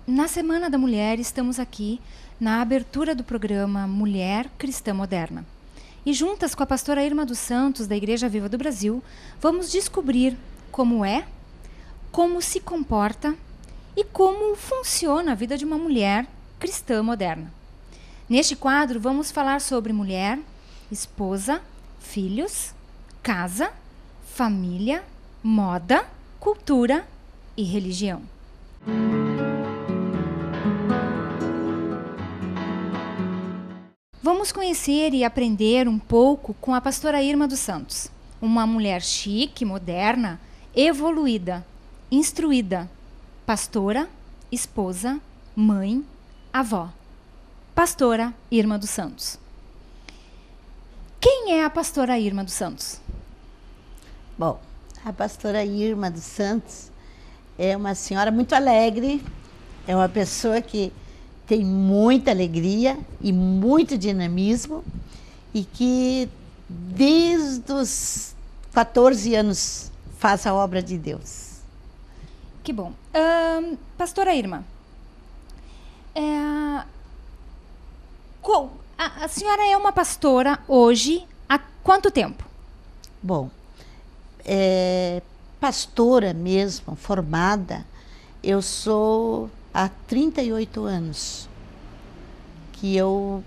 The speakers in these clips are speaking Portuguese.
Na Semana da Mulher, estamos aqui na abertura do programa Mulher Cristã Moderna. E juntas com a pastora Irma dos Santos, da Igreja Viva do Brasil, vamos descobrir como é, como se comporta e como funciona a vida de uma mulher cristã moderna. Neste quadro, vamos falar sobre mulher, esposa, filhos, casa, família, moda, cultura e religião. Vamos conhecer e aprender um pouco com a pastora Irma dos Santos, uma mulher chique, moderna, evoluída, instruída, pastora, esposa, mãe, avó. Pastora Irma dos Santos. Quem é a pastora Irma dos Santos? Bom, a pastora Irma dos Santos é uma senhora muito alegre, é uma pessoa que tem muita alegria e muito dinamismo e que desde os 14 anos faz a obra de Deus. Que bom. Pastora Irma, a senhora é uma pastora hoje há quanto tempo? Bom, pastora mesmo, formada, eu sou há 38 anos que eu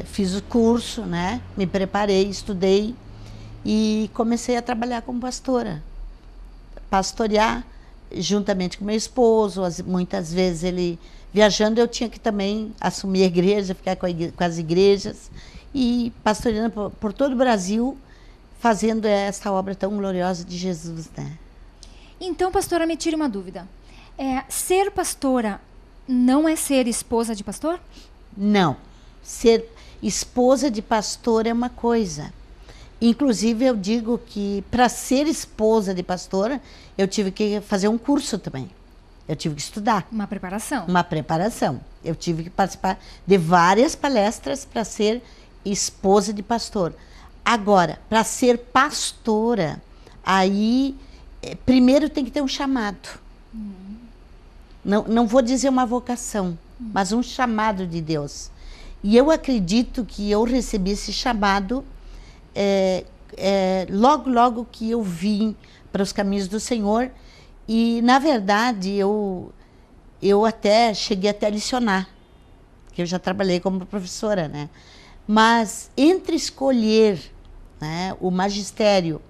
fiz o curso, né? Me preparei, estudei e comecei a trabalhar como pastora. Pastorear juntamente com meu esposo, muitas vezes ele viajando, eu tinha que também assumir a igreja, ficar com as igrejas e pastoreando por todo o Brasil, fazendo essa obra tão gloriosa de Jesus, né? Então, pastora, me tire uma dúvida. Ser pastora não é ser esposa de pastor? Não. Ser esposa de pastor é uma coisa. Inclusive, eu digo que para ser esposa de pastora, eu tive que fazer um curso também. Eu tive que estudar. Uma preparação. Uma preparação. Eu tive que participar de várias palestras para ser esposa de pastor. Agora, para ser pastora, aí primeiro tem que ter um chamado. Não vou dizer uma vocação, mas um chamado de Deus. E eu acredito que eu recebi esse chamado logo que eu vim para os caminhos do Senhor. E, na verdade, eu cheguei até a lecionar, porque eu já trabalhei como professora, né? Mas entre escolher, né, o magistério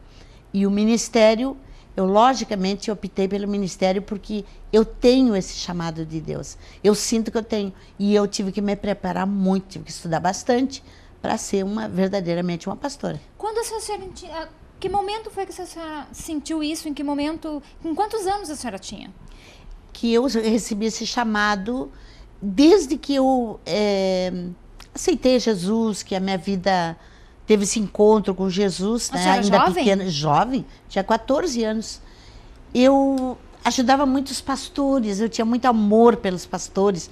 e o ministério, eu logicamente optei pelo ministério porque eu tenho esse chamado de Deus. Eu sinto que eu tenho. E eu tive que me preparar muito, tive que estudar bastante para ser verdadeiramente uma pastora. Quando a senhora que momento foi que a senhora sentiu isso? Em que momento? Com quantos anos a senhora tinha? Que eu recebi esse chamado desde que eu aceitei Jesus, que a minha vida teve esse encontro com Jesus, né? Ainda jovem? Pequena, jovem, tinha 14 anos. Eu ajudava muitos pastores, eu tinha muito amor pelos pastores,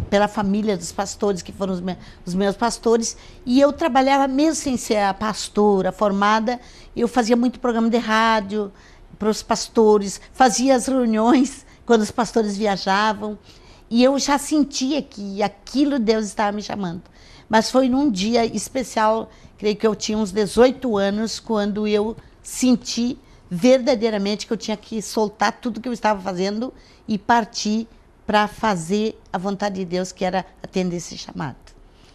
pela família dos pastores, que foram os meus pastores, e eu trabalhava, mesmo sem ser a pastora formada, eu fazia muito programa de rádio para os pastores, fazia as reuniões quando os pastores viajavam, e eu já sentia que aquilo Deus estava me chamando. Mas foi num dia especial, creio que eu tinha uns 18 anos, quando eu senti verdadeiramente que eu tinha que soltar tudo que eu estava fazendo e partir para fazer a vontade de Deus, que era atender esse chamado.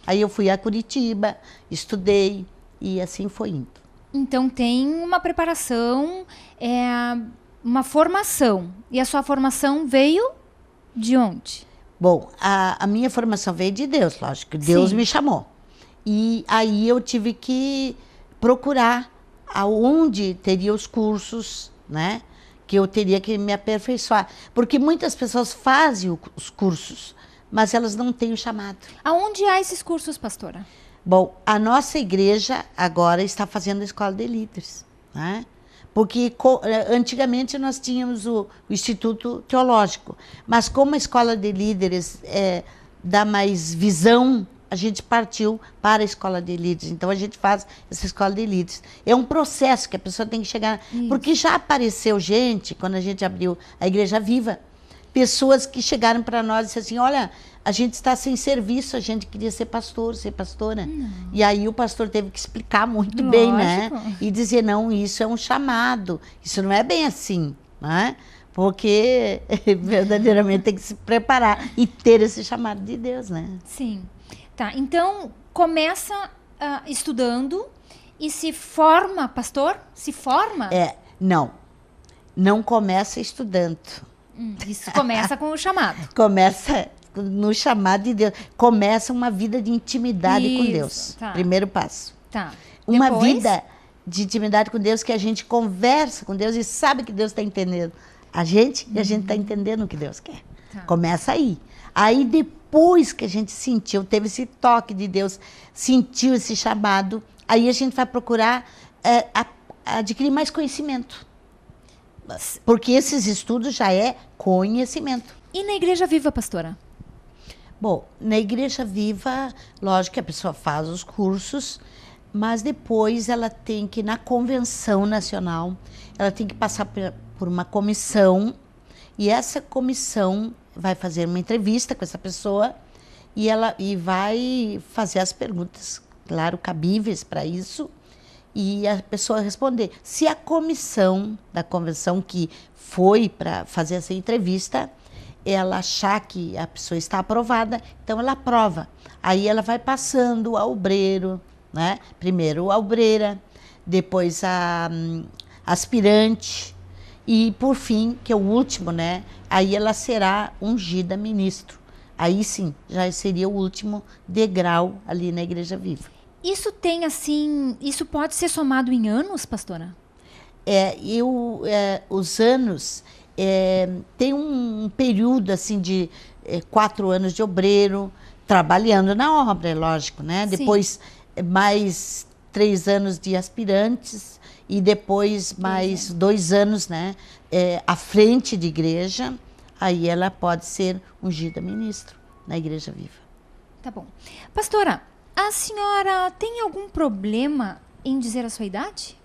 Aí eu fui a Curitiba, estudei e assim foi indo. Então tem uma preparação, uma formação. E a sua formação veio de onde? Bom, a minha formação veio de Deus, lógico. Deus Sim. me chamou. E aí eu tive que procurar aonde teria os cursos, né? Que eu teria que me aperfeiçoar. Porque muitas pessoas fazem os cursos, mas elas não têm o chamado. Aonde há esses cursos, pastora? Bom, a nossa igreja agora está fazendo a escola de líderes, né? Porque antigamente nós tínhamos o Instituto Teológico, mas como a escola de líderes dá mais visão, a gente partiu para a escola de líderes. Então a gente faz essa escola de líderes. É um processo que a pessoa tem que chegar, porque já apareceu gente, quando a gente abriu a Igreja Viva, pessoas que chegaram para nós e disseram assim, olha, a gente está sem serviço, a gente queria ser pastor, ser pastora. E aí o pastor teve que explicar muito bem, né? E dizer, não, isso é um chamado, isso não é bem assim, né? Porque verdadeiramente tem que se preparar e ter esse chamado de Deus, né? Sim. Tá, então começa estudando e se forma, pastor? Se forma? Não começa estudando. Isso começa com o chamado. Começa no chamado de Deus. Começa uma vida de intimidade com Deus. Tá. Primeiro passo. Tá. Uma vida de intimidade com Deus, que a gente conversa com Deus e sabe que Deus está entendendo a gente e a gente está entendendo o que Deus quer. Tá. Começa aí. Aí depois que a gente sentiu, teve esse toque de Deus, sentiu esse chamado, aí a gente vai procurar adquirir mais conhecimento. Porque esses estudos já é conhecimento. E na Igreja Viva, pastora? Bom, na Igreja Viva, lógico que a pessoa faz os cursos, mas depois ela tem que, na convenção nacional, ela tem que passar por uma comissão, e essa comissão vai fazer uma entrevista com essa pessoa e vai fazer as perguntas, claro, cabíveis para isso, e a pessoa responder. Se a comissão da convenção que foi para fazer essa entrevista, ela achar que a pessoa está aprovada, então ela aprova. Aí ela vai passando ao obreiro, né? Primeiro a obreira, depois a aspirante e, por fim, que é o último, né? Aí ela será ungida ministro. Aí sim, já seria o último degrau ali na Igreja Viva. Isso tem assim, isso pode ser somado em anos, pastora? Os anos, tem um período assim de 4 anos de obreiro, trabalhando na obra, é lógico, né? Sim. Depois mais 3 anos de aspirantes e depois mais 2 anos, né? À frente de igreja, aí ela pode ser ungida ministro na Igreja Viva. Tá bom. Pastora, a senhora tem algum problema em dizer a sua idade?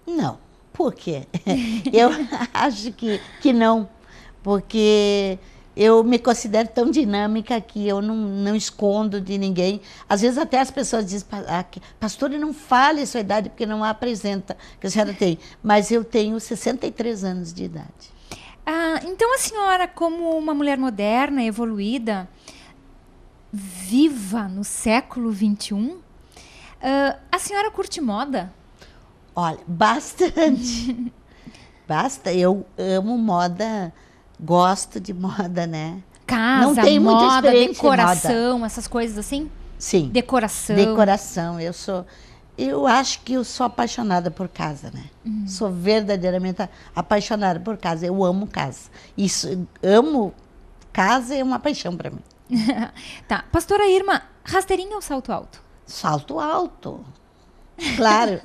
Não. Por quê? Eu acho que não, porque eu me considero tão dinâmica que eu não escondo de ninguém. Às vezes até as pessoas dizem, pastora, não fale a sua idade porque não a apresenta, que a senhora tem. Mas eu tenho 63 anos de idade. Então a senhora, como uma mulher moderna, evoluída, viva no século XXI, a senhora curte moda? Olha, bastante. Eu amo moda, gosto de moda, né? Casa, não tenho moda, muita experiência decoração, moda. Essas coisas assim? Sim. Decoração. Decoração. Eu acho que eu sou apaixonada por casa, né? Sou verdadeiramente apaixonada por casa. Eu amo casa. Amo casa, é uma paixão para mim. Tá. Pastora Irma, rasteirinha ou salto alto? Salto alto. Claro.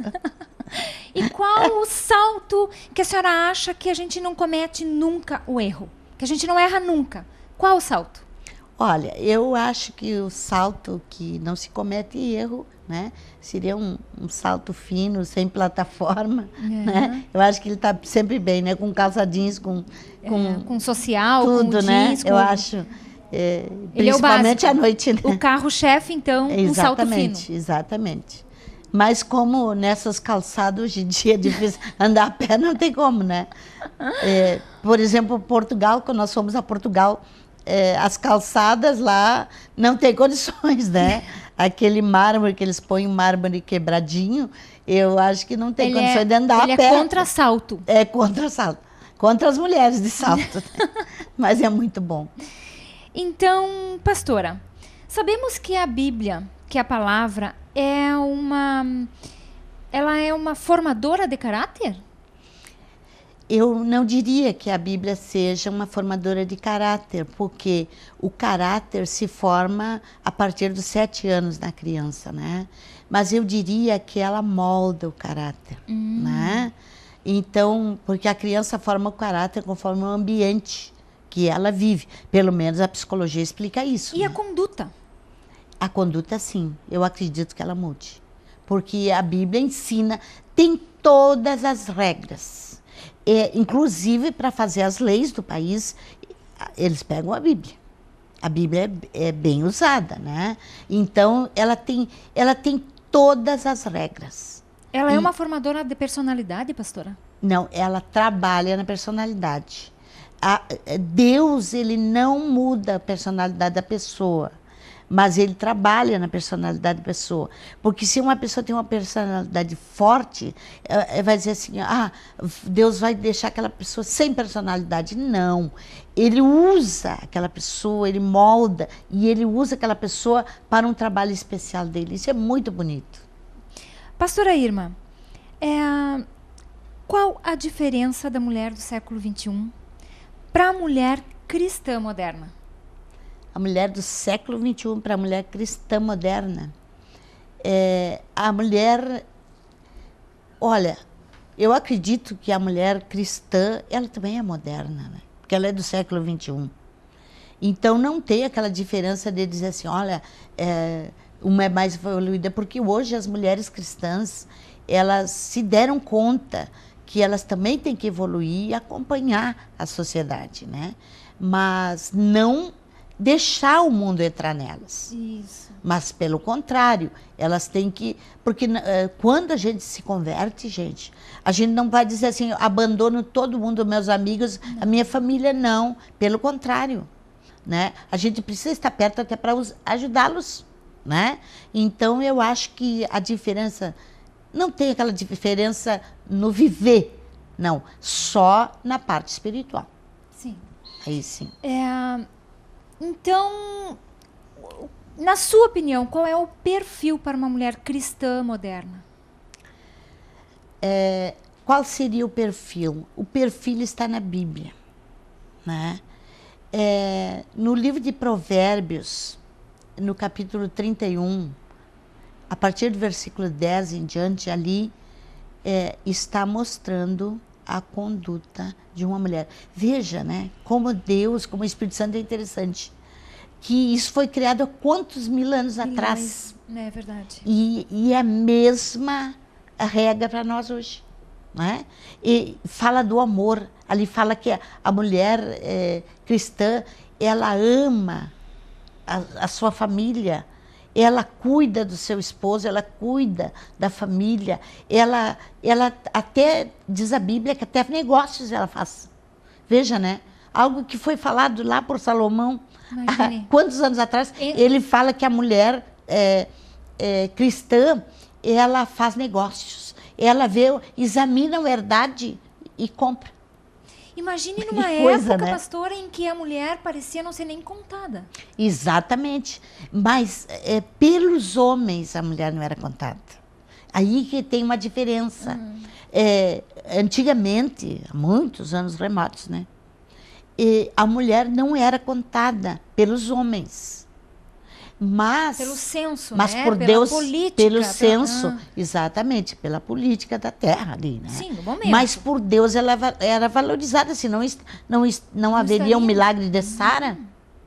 E qual o salto que a senhora acha que a gente não comete nunca o erro? Que a gente não erra nunca? Qual o salto? Olha, eu acho que o salto que não se comete erro, né? Seria um salto fino, sem plataforma, né? Eu acho que ele está sempre bem, né? Com calça jeans, com social, tudo, com né? jeans. Eu acho, principalmente à noite, né? O carro-chefe, então, um salto fino. Exatamente. Mas como nessas calçadas hoje em dia é difícil andar a pé, não tem como, né? Por exemplo, Portugal, quando nós fomos a Portugal, as calçadas lá não tem condições, né? Aquele mármore que eles põem, mármore quebradinho, eu acho que não tem condições de andar a pé. Ele é contra salto. É contra salto. Contra as mulheres de salto. Mas é muito bom. Então, pastora, sabemos que a Bíblia, que a palavra, ela é uma formadora de caráter? Eu não diria que a Bíblia seja uma formadora de caráter, porque o caráter se forma a partir dos 7 anos da criança, né? Mas eu diria que ela molda o caráter, né? Então, porque a criança forma o caráter conforme o ambiente que ela vive. Pelo menos a psicologia explica isso. E né? A conduta? A conduta, sim. Eu acredito que ela mude. Porque a Bíblia ensina, tem todas as regras. Inclusive, para fazer as leis do país, eles pegam a Bíblia. A Bíblia é bem usada, né? Então, ela tem todas as regras. Ela é uma formadora de personalidade, pastora? Não, ela trabalha na personalidade. Deus, ele não muda a personalidade da pessoa, mas ele trabalha na personalidade da pessoa. Porque se uma pessoa tem uma personalidade forte, vai dizer assim, Deus vai deixar aquela pessoa sem personalidade. Não. Ele usa aquela pessoa, ele molda, e ele usa aquela pessoa para um trabalho especial dele. Isso é muito bonito. Pastora Irma, qual a diferença da mulher do século XXI para a mulher cristã moderna? A mulher do século XXI para a mulher cristã moderna. A mulher... Olha, eu acredito que a mulher cristã, ela também é moderna, né? Porque ela é do século XXI. Então, não tem aquela diferença de dizer assim, olha, uma é mais evoluída, porque hoje as mulheres cristãs, elas se deram conta que elas também têm que evoluir e acompanhar a sociedade, né? Mas não deixar o mundo entrar nelas. Isso. Mas, pelo contrário, elas têm que... Porque quando a gente se converte, gente, a gente não vai dizer assim, abandono todo mundo, meus amigos, não. A minha família, não. Pelo contrário, né? A gente precisa estar perto até para ajudá-los, né? Então, eu acho que a diferença... Não tem aquela diferença no viver, não. Só na parte espiritual. Sim. Aí sim. Então, na sua opinião, qual é o perfil para uma mulher cristã moderna? Qual seria o perfil? O perfil está na Bíblia, né? No livro de Provérbios, no capítulo 31, a partir do versículo 10 em diante, ali está mostrando a conduta de uma mulher. Veja, né, como Deus, como o Espírito Santo é interessante. Que isso foi criado há quantos mil anos atrás. É verdade. E é a mesma regra para nós hoje. Né? E fala do amor. Ali fala que a mulher cristã, ela ama a sua família. Ela cuida do seu esposo, ela cuida da família, ela até, diz a Bíblia, que até negócios ela faz. Veja, né? Algo que foi falado lá por Salomão, há quantos anos atrás, ele fala que a mulher cristã, ela faz negócios. Ela examina a verdade e compra. Imagine numa época, né, pastora, em que a mulher parecia não ser nem contada. Exatamente. Mas pelos homens a mulher não era contada. Aí que tem uma diferença. Antigamente, há muitos anos remotos, né? A mulher não era contada pelos homens. Mas pelo censo, mas né? por Pela Deus, política, pelo censo, exatamente, pela política da terra ali, né? Sim, no momento. Mas por Deus ela era valorizada, senão não haveria um milagre de Sara,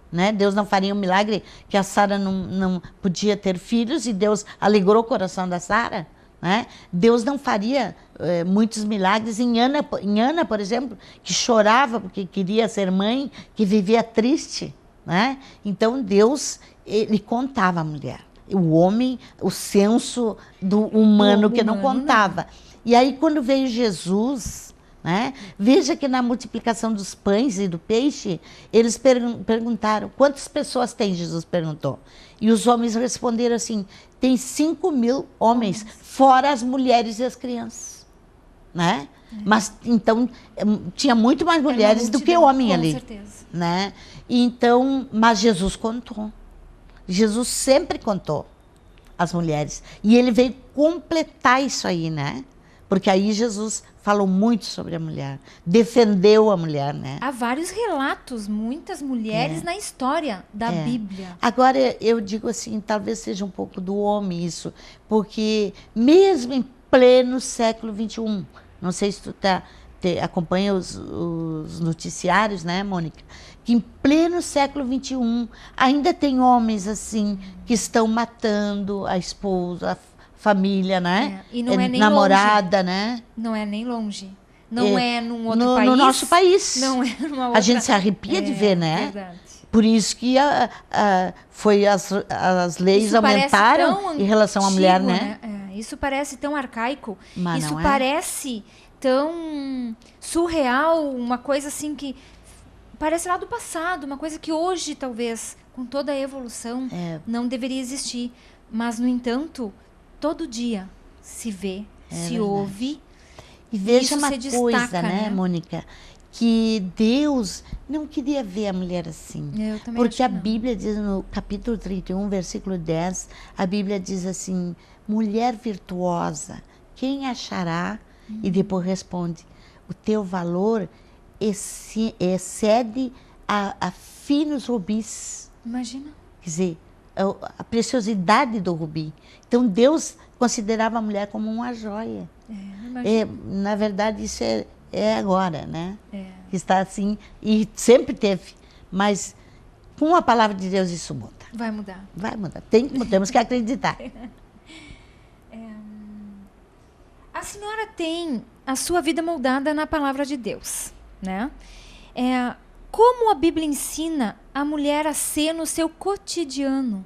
né? Deus não faria um milagre que a Sara não podia ter filhos e Deus alegrou o coração da Sara, né? Deus não faria muitos milagres em Ana, por exemplo, que chorava porque queria ser mãe, que vivia triste, né? Então Deus, ele contava a mulher. O homem, o censo do humano que não contava. E aí, quando veio Jesus, né, veja que na multiplicação dos pães e do peixe, eles perguntaram, quantas pessoas tem? Jesus perguntou. E os homens responderam assim, tem 5.000 homens, fora as mulheres e as crianças. Né? Mas, então, tinha muito mais mulheres do que homem ali. Com certeza. Né? Então, mas Jesus contou. Jesus sempre contou as mulheres. E ele veio completar isso aí, né? Porque aí Jesus falou muito sobre a mulher, defendeu a mulher, né? Há vários relatos, muitas mulheres na história da Bíblia. Agora, eu digo assim, talvez seja um pouco do homem isso, porque mesmo em pleno século XXI, não sei se tu acompanha os noticiários, né, Mônica? Que em pleno século XXI ainda tem homens assim que estão matando a esposa, a família, né? E não é nem namorada, longe. né? Não é nem longe. Não é num outro no país. No nosso país. Não é numa outra... A gente se arrepia de ver, né? Verdade. Por isso que foi as leis Isso aumentaram em relação à mulher, né? Isso parece tão arcaico. Mas isso não é. Parece tão surreal, uma coisa assim que parece lá do passado, uma coisa que hoje, talvez, com toda a evolução, não deveria existir. Mas, no entanto, todo dia se vê, se ouve. E veja uma destaca, coisa, né, Mônica? Que Deus não queria ver a mulher assim. Eu também porque acho a Bíblia diz no capítulo 31, versículo 10, a Bíblia diz assim, mulher virtuosa, quem achará? E depois responde, o teu valor excede a finos rubis. Imagina. Quer dizer, a preciosidade do rubi. Então, Deus considerava a mulher como uma joia. Na verdade, isso é agora, né? Está assim, e sempre teve. Mas, com a palavra de Deus, isso muda. Vai mudar. Vai mudar. Temos que acreditar. A senhora tem a sua vida moldada na palavra de Deus, né? Como a Bíblia ensina a mulher a ser no seu cotidiano,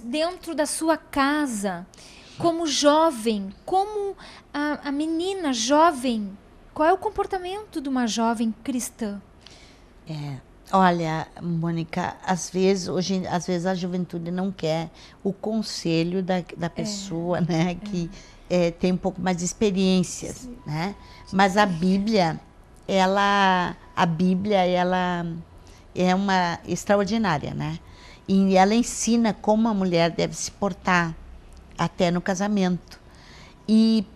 dentro da sua casa, como jovem, como a menina jovem, qual é o comportamento de uma jovem cristã? Olha, Mônica, às vezes a juventude não quer o conselho da pessoa, né, que tem um pouco mais de experiências, né? Mas a Bíblia, ela é uma extraordinária, né? E ela ensina como a mulher deve se portar até no casamento. E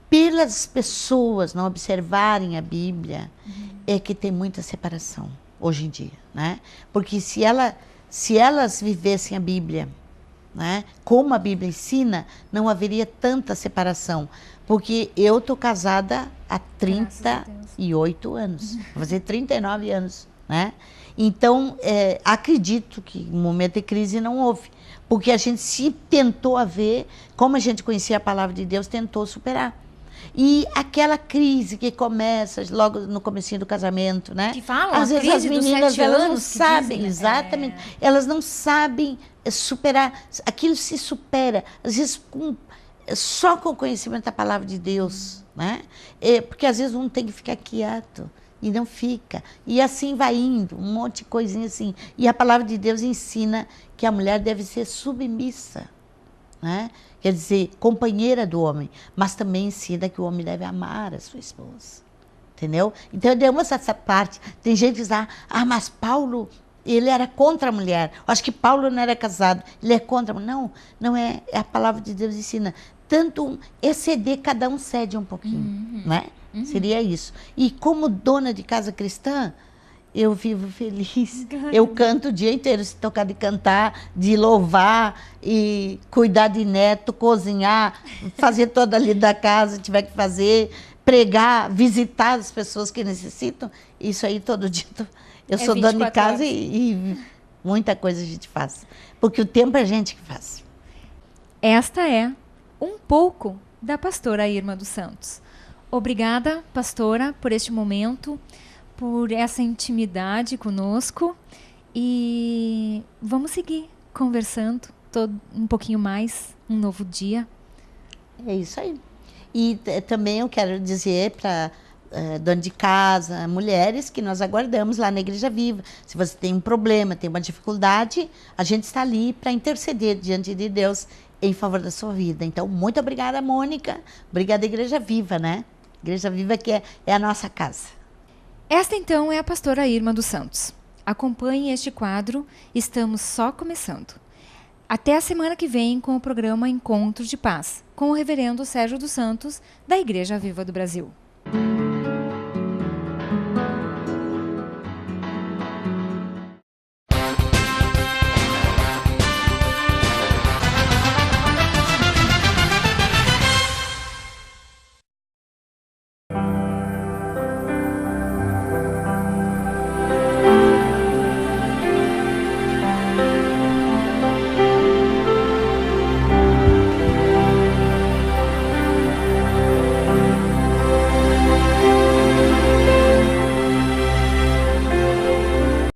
pelas pessoas não observarem a Bíblia, é que tem muita separação hoje em dia, né? Porque se elas vivessem a Bíblia, né, como a Bíblia ensina, não haveria tanta separação. Porque eu estou casada há 38 anos, vou fazer 39 anos, né? Então, acredito que no momento de crise não houve, porque a gente se tentou a ver, como a gente conhecia a palavra de Deus, tentou superar. E aquela crise que começa logo no comecinho do casamento, né? Que falam, às vezes as meninas elas não sabem, dizem, exatamente, elas não sabem superar, aquilo se supera, às vezes só com o conhecimento da palavra de Deus, né? Porque às vezes um tem que ficar quieto e não fica, e assim vai indo, um monte de coisinha assim. E a palavra de Deus ensina que a mulher deve ser submissa, né? Quer dizer, companheira do homem, mas também ensina que o homem deve amar a sua esposa, entendeu? Então eu dei essa parte. Tem gente que diz, mas Paulo, ele era contra a mulher. Acho que Paulo não era casado, ele é contra a mulher. Não é. A palavra de Deus ensina. Tanto exceder, cada um cede um pouquinho, né? Seria isso. E como dona de casa cristã, eu vivo feliz. Eu canto o dia inteiro, se tocar de cantar, de louvar, e cuidar de neto, cozinhar, fazer toda a lida da casa, tiver que fazer, pregar, visitar as pessoas que necessitam. Isso aí todo dia. Eu sou dona de casa e muita coisa a gente faz. Porque o tempo é a gente que faz. Esta é um pouco da pastora Irma dos Santos. Obrigada, pastora, por este momento, por essa intimidade conosco, e vamos seguir conversando um pouquinho mais, um novo dia. É isso aí. E também eu quero dizer para dona de casa, mulheres, que nós aguardamos lá na Igreja Viva. Se você tem um problema, tem uma dificuldade, a gente está ali para interceder diante de Deus em favor da sua vida. Então, muito obrigada, Mônica. Obrigada, Igreja Viva, né? Igreja Viva que é a nossa casa. Esta, então, é a pastora Irma dos Santos. Acompanhe este quadro, estamos só começando. Até a semana que vem com o programa Encontro de Paz, com o reverendo Sérgio dos Santos, da Igreja Viva do Brasil.